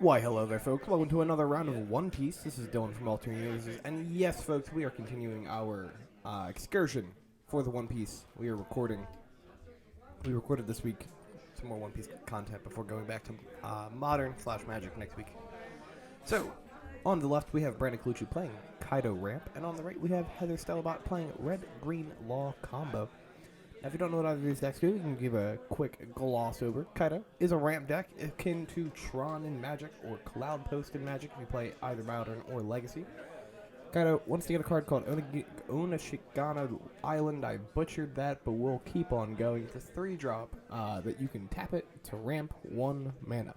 Why, hello there, folks. Welcome to another round of One Piece. This is Dylan from Alternate Universes, and yes, folks, we are continuing our excursion for the One Piece. We are recording. We recorded this week some more One Piece content before going back to Modern / Magic next week. So, on the left, we have Brandon Colucci playing Kaido Ramp, and on the right, we have Heather Stellabot playing Red Green Law Combo. Now, if you don't know what either of these decks do, you can give a quick gloss over. Kaido is a ramp deck akin to Tron in Magic or Cloud Post in Magic if you play either Modern or Legacy. Kaido wants to get a card called Onashigana Island. I butchered that, but we'll keep on going. It's a 3-drop that you can tap it to ramp 1 mana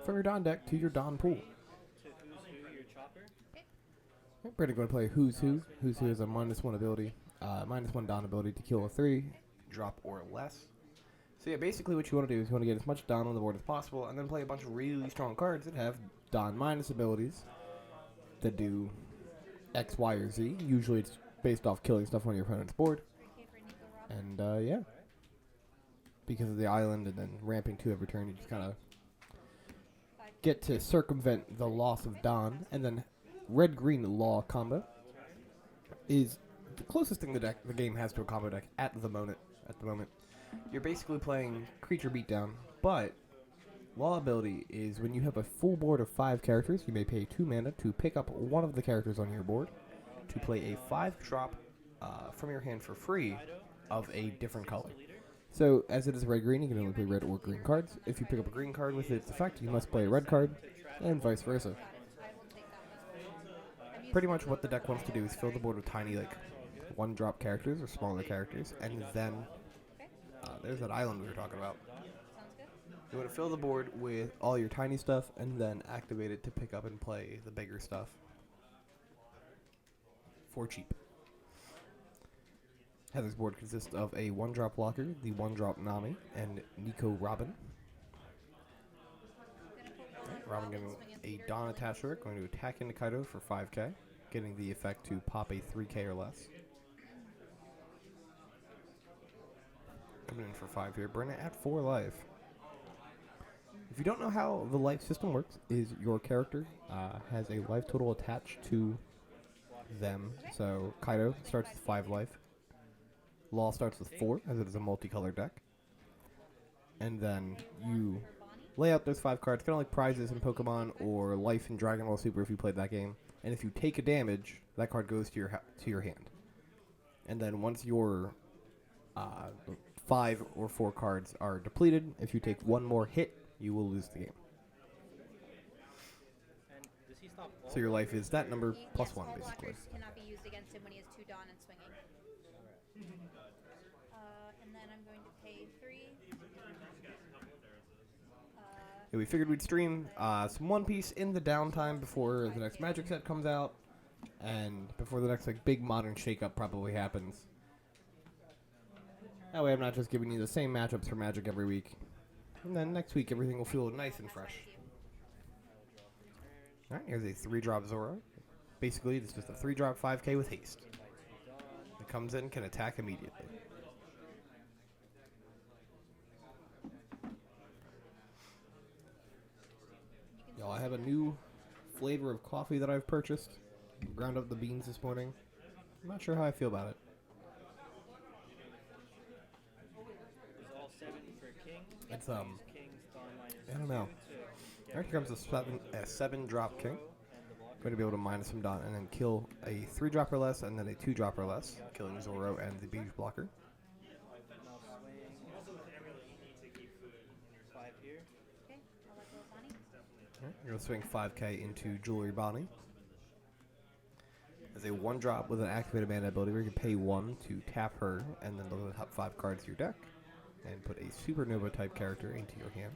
from your Dawn deck to your Dawn pool. Brandon going to play Who's Who. Who's Who is a -1 ability, -1 Dawn ability to kill a 3-drop or less. So yeah, basically what you want to do is you want to get as much Dawn on the board as possible, and then play a bunch of really strong cards that have Dawn minus abilities that do X, Y, or Z. Usually it's based off killing stuff on your opponent's board. And yeah, because of the island and then ramping 2 every turn, you just kind of get to circumvent the loss of Dawn. And then Red-Green Law combo is the closest thing the game has to a combo deck at the moment. You're basically playing Creature Beatdown, but Law ability is when you have a full board of 5 characters, you may pay 2 mana to pick up one of the characters on your board to play a 5-drop from your hand for free of a different color. So, as it is red-green, you can only play red or green cards. If you pick up a green card with its effect, you must play a red card, and vice versa. Pretty much what the deck wants to do is fill the board with tiny, 1-drop characters or smaller characters, and then there's that island we were talking about. You want to fill the board with all your tiny stuff, and then activate it to pick up and play the bigger stuff for cheap. Heather's board consists of a 1-drop blocker, the 1-drop Nami, and Nico Robin. Robin getting a Dawn attached to it, going to attack into Kaido for 5k, getting the effect to pop a 3k or less. Coming in for 5 here, Brenna at 4 life. If you don't know how the life system works, is your character has a life total attached to them. So Kaido starts with 5 life. Law starts with 4, as it is a multicolored deck. And then you lay out those 5 cards, kind of like prizes in Pokemon or Life in Dragon Ball Super if you played that game. And if you take a damage, that card goes to your hand. And then once your 5 or 4 cards are depleted, if you take 1 more hit, you will lose the game. So your life is that number plus 1, basically. Cannot be used against him when he has 2 Dawn and swinging. And then I'm going to pay 3. Yeah, we figured we'd stream some One Piece in the downtime before the next Magic set comes out, and before the next big modern shakeup probably happens. That way I'm not just giving you the same matchups for Magic every week. And then next week everything will feel nice and fresh. Alright, here's a 3-drop Zoro. Basically, it's just a 3-drop 5k with haste. It comes in, can attack immediately. Y'all, I have a new flavor of coffee that I've purchased. Ground up the beans this morning. I'm not sure how I feel about it. It's, I don't know. Here comes a 7-drop king. Going to be able to minus some Dawn and then kill a 3-drop or less and then a 2-drop or less, killing Zoro and the beach blocker. You're going to swing 5k into Jewelry Bonnie. As a 1-drop with an activated mana ability where you can pay 1 to tap her and then look at the top 5 cards of your deck and put a Supernova type character into your hand.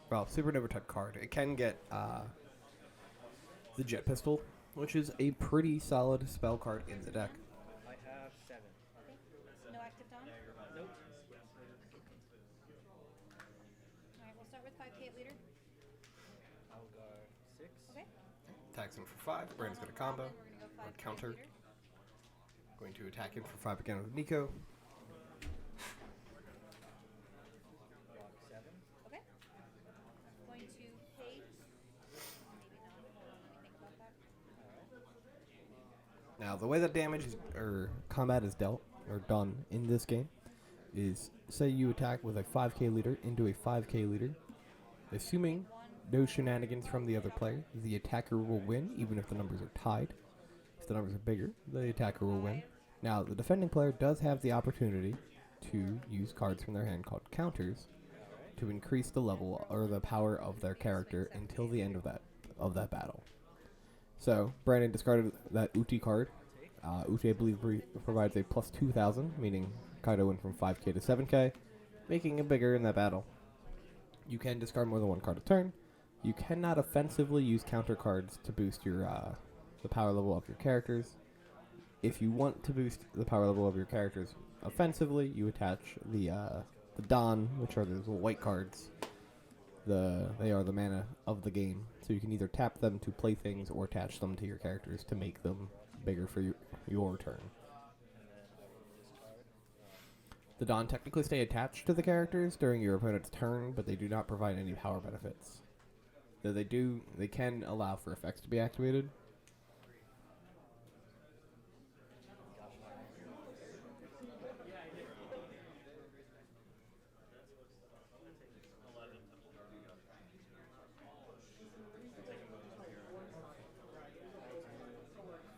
Well, Supernova type card. It can get the Jet Pistol, which is a pretty solid spell card in the deck. I have 7. Okay. No active Dawn? Nope. Alright, we'll start with 5k at leader. I'll go 6. Okay. Attacks him for 5. Brandon's got a combo. We're going to go 5 Counter. Going to attack him for 5 again with Nico. Okay. Going to pay Now, the way that damage is, or combat is dealt or done in this game is, say you attack with a 5k leader into a 5k leader, assuming no shenanigans from the other player, the attacker will win, even if the numbers are tied. If the numbers are bigger, the attacker will win. Now, the defending player does have the opportunity to use cards from their hand called counters to increase the level or the power of their character until the end of that battle. So, Brandon discarded that Uti card. Uti, I believe, provides a plus 2,000, meaning Kaido went from 5k to 7k, making it bigger in that battle. You can discard more than one card a turn. You cannot offensively use counter cards to boost your the power level of your characters. If you want to boost the power level of your characters offensively, you attach the Don, which are those white cards. They are the mana of the game, so you can either tap them to play things or attach them to your characters to make them bigger for your turn. The Don technically stay attached to the characters during your opponent's turn, but they do not provide any power benefits. Though they can allow for effects to be activated.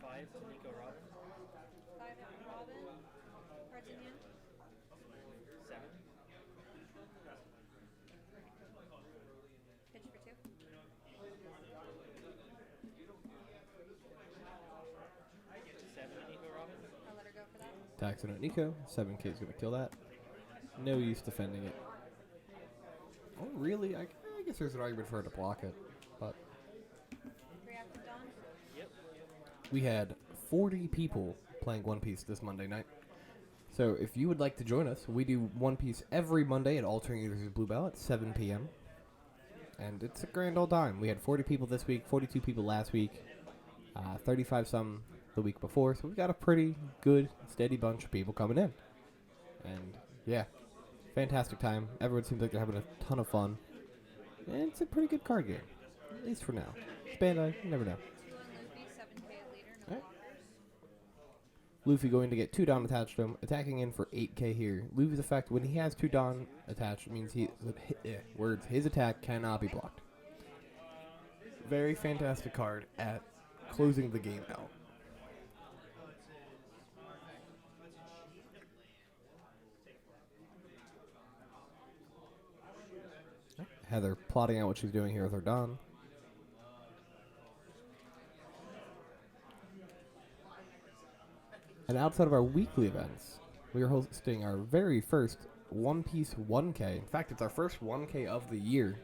Five to Nico Robin. 5 at Robin. Cards in hand. 7. Pitch for 2. 7 to Nico Robin. I'll let her go for that. Attacks it on Nico. 7k is going to kill that. No use defending it. Oh, really? I guess there's an argument for her to block it. But 3 active Dawn. Yep. we had 40 people playing One Piece this Monday night. So if you would like to join us, we do One Piece every Monday at Alternate Universes Bluebell at 7 p.m. And it's a grand old time. We had 40 people this week, 42 people last week, 35 some the week before. So we've got a pretty good, steady bunch of people coming in. And yeah, fantastic time. Everyone seems like they're having a ton of fun. And it's a pretty good card game, at least for now. It's Bandai, you never know. 2 on Luffy, 7k a leader, no Alright. blockers. Luffy going to get 2 Dawn attached to him, attacking in for 8k here. Luffy's effect, when he has 2 Dawn attached, means his attack cannot be blocked. Very fantastic card at closing the game out. Heather plotting out what she's doing here with her Dawn. And outside of our weekly events, we are hosting our very first One Piece 1K. In fact, it's our first 1K of the year.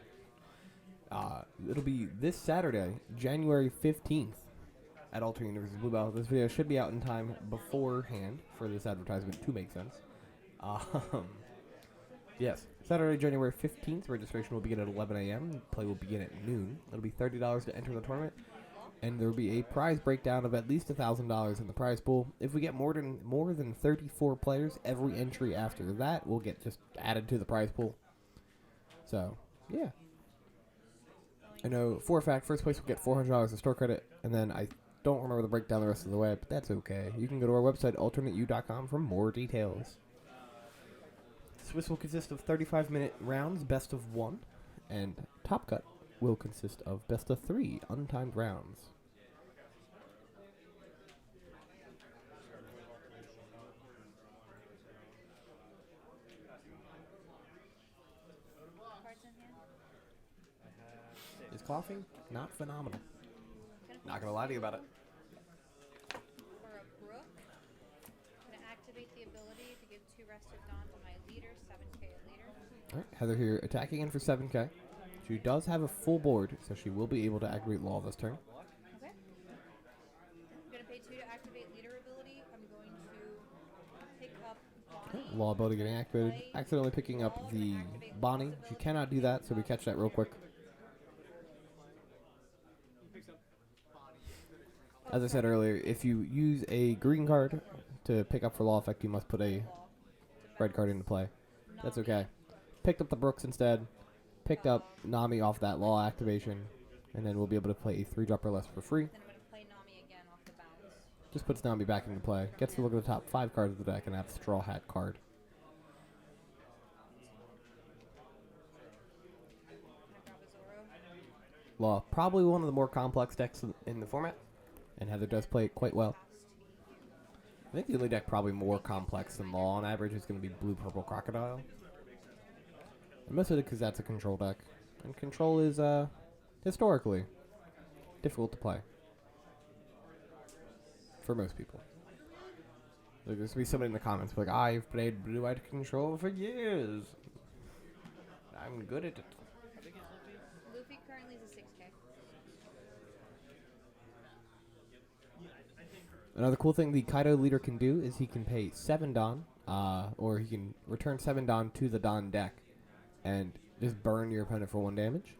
It'll be this Saturday, January 15th, at Alternate Universes Bluebell. This video should be out in time beforehand for this advertisement to make sense. Yes, Saturday, January 15th. Registration will begin at 11 a.m. Play will begin at noon. It'll be $30 to enter the tournament. And there will be a prize breakdown of at least $1,000 in the prize pool. If we get more than 34 players, every entry after that will get just added to the prize pool. So, yeah. I know for a fact, first place will get $400 in store credit, and then I don't remember the breakdown the rest of the way, but that's okay. You can go to our website, alternateu.com, for more details. Swiss will consist of 35-minute rounds, best of 1, and Top Cut will consist of best of 3 untimed rounds. Cards in hand. I have 6. Is coughing not phenomenal? Gonna Not gonna lie to you about it. For a Brook, I'm going to activate the ability to give 2 rested Dawn to my leader, 7k a leader. All right, Heather here attacking in for 7k. She does have a full board, so she will be able to activate Law this turn. Okay. I'm going to pay 2 to activate leader ability. I'm going to pick up Bonnie. Law ability getting activated. Accidentally picking up the Bonnie. She cannot do that, so we catch that real quick. As I said earlier, if you use a green card to pick up for Law effect, you must put a red card into play. That's okay. Picked up the Brooks instead. Picked up Nami off that Law activation. And then we'll be able to play a 3-drop or less for free. Then I'm going to play Nami again off the bounce. Just puts Nami back into play. Gets to look at the top 5 cards of the deck and have Straw Hat card. I drop a Zoro. Law, probably one of the more complex decks in the format. And Heather does play it quite well. I think the only deck probably more complex than Law on average is going to be Blue Purple Crocodile. And most of it because that's a control deck. And control is, historically, difficult to play. For most people. Like, there's going to be somebody in the comments like, I've played Blue-White Control for years. I'm good at it. How big is Luffy? Luffy currently is a 6K. Another cool thing the Kaido leader can do is he can pay 7 Don, or he can return 7 Don to the Don deck and just burn your opponent for 1 damage.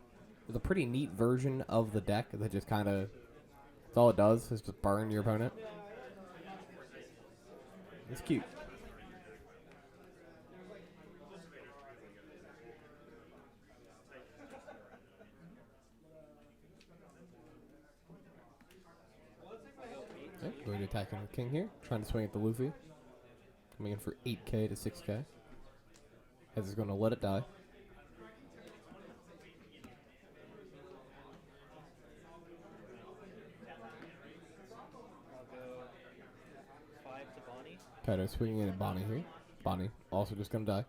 It's a pretty neat version of the deck that just kind of, that's all it does is just burn your opponent. It's cute. Okay, going to attack on the king here. Trying to swing at the Luffy. Coming in for 8k to 6k. Heather's going to let it die. I'll go 5 to Bonnie. Kaido swinging in at Bonnie here. Bonnie also just going to die.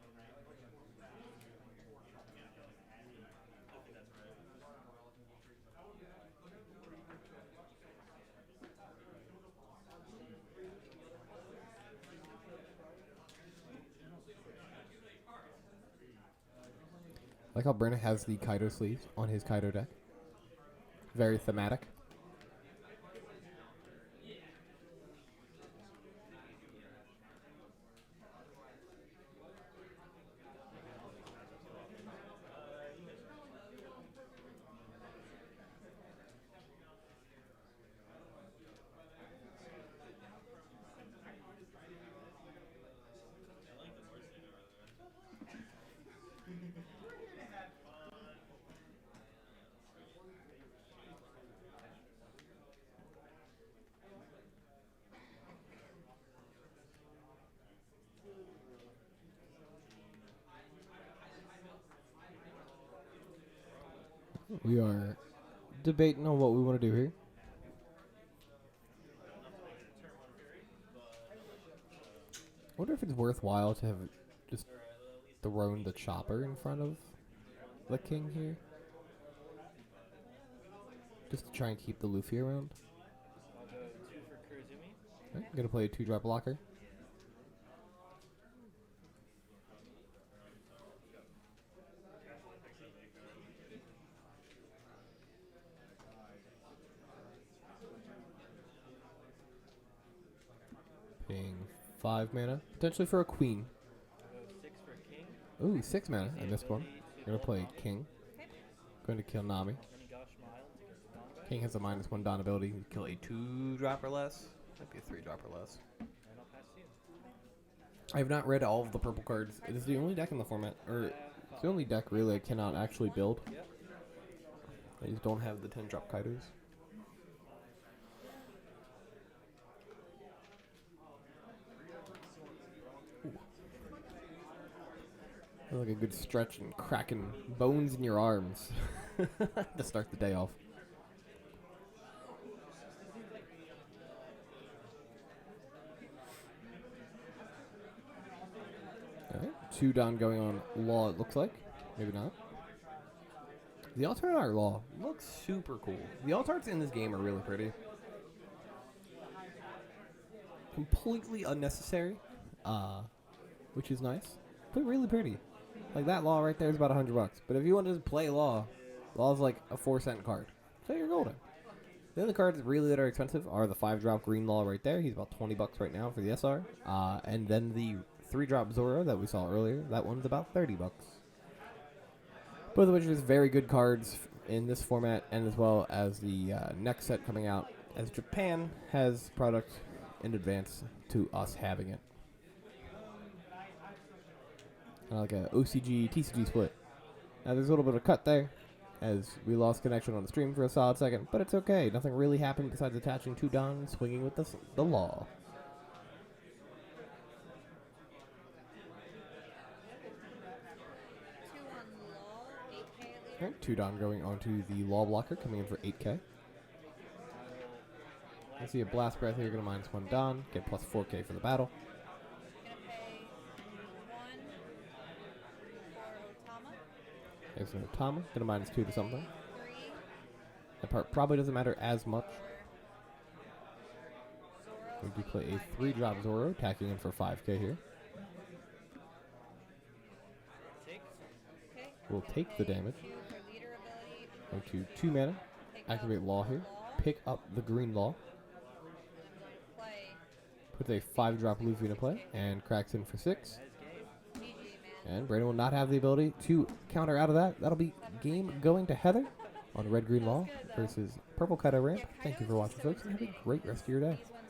I like how Brenna has the Kaido sleeves on his Kaido deck. Very thematic. We are debating on what we want to do here. I wonder if it's worthwhile to have just thrown the chopper in front of the king here. Just to try and keep the Luffy around. I'll go 2 for Kurozumi. Right, I'm going to play a 2-drop blocker. Paying 5 mana. Potentially for a queen. I'll go 6 for King. Ooh, 6 mana. I missed one. Gonna play king. Okay. Going to kill Nami. Then Gosh Mile to get the Don back. King has a -1 Don ability. You kill a 2-drop or less. Might be a 3-drop or less. And I'll pass to you. I have not read all of the purple cards. It is the only deck in the format, or it's the only deck really I cannot actually build. Yep. I just don't have the 10-drop Kaidos. Like a good stretch and cracking bones in your arms to start the day off. Alright, 2 Don going on Law, it looks like. Maybe not. The alternate art Law looks super cool. The alt arts in this game are really pretty. Completely unnecessary, which is nice, but really pretty. Like that Law right there is about $100. But if you want to just play Law, Law's like a 4-cent card. So you're golden. The only cards really that are expensive are the 5-drop green Law right there. He's about $20 right now for the SR. And then the 3-drop Zoro that we saw earlier. That one's about $30. Both of which is very good cards in this format, and as well as the next set coming out, as Japan has product in advance to us having it. Like a OCG TCG split. Now there's a little bit of cut there. as we lost connection on the stream for a solid second, but it's okay. Nothing really happened besides attaching 2 Don and swinging with the law. 2 on law, 8k a leader. Alright, 2 Don going onto the law blocker, coming in for 8k. I see a blast breath here, gonna -1 Don, get plus 4k for the battle. Gonna pay 1 for Otama. There's an Otama, gonna -2 to something. 3 That part probably doesn't matter as much. for Zoro. We do play a 3-drop Zoro, tacking in for 5k here. Take. Okay. We'll Gonna take the pay damage. 2 for leader ability. Go to 2 mana, Pick activate up law here, pick up the green law, And I'm going to play puts a 5-drop Luffy into play, and cracks in for 6. That is game. GG, man. And Brandon will not have the ability to counter out of that. That'll be game going to Heather on Red Green Law versus Purple Kaido Ramp. Thank you for watching, folks, and have a great rest of your day. These ones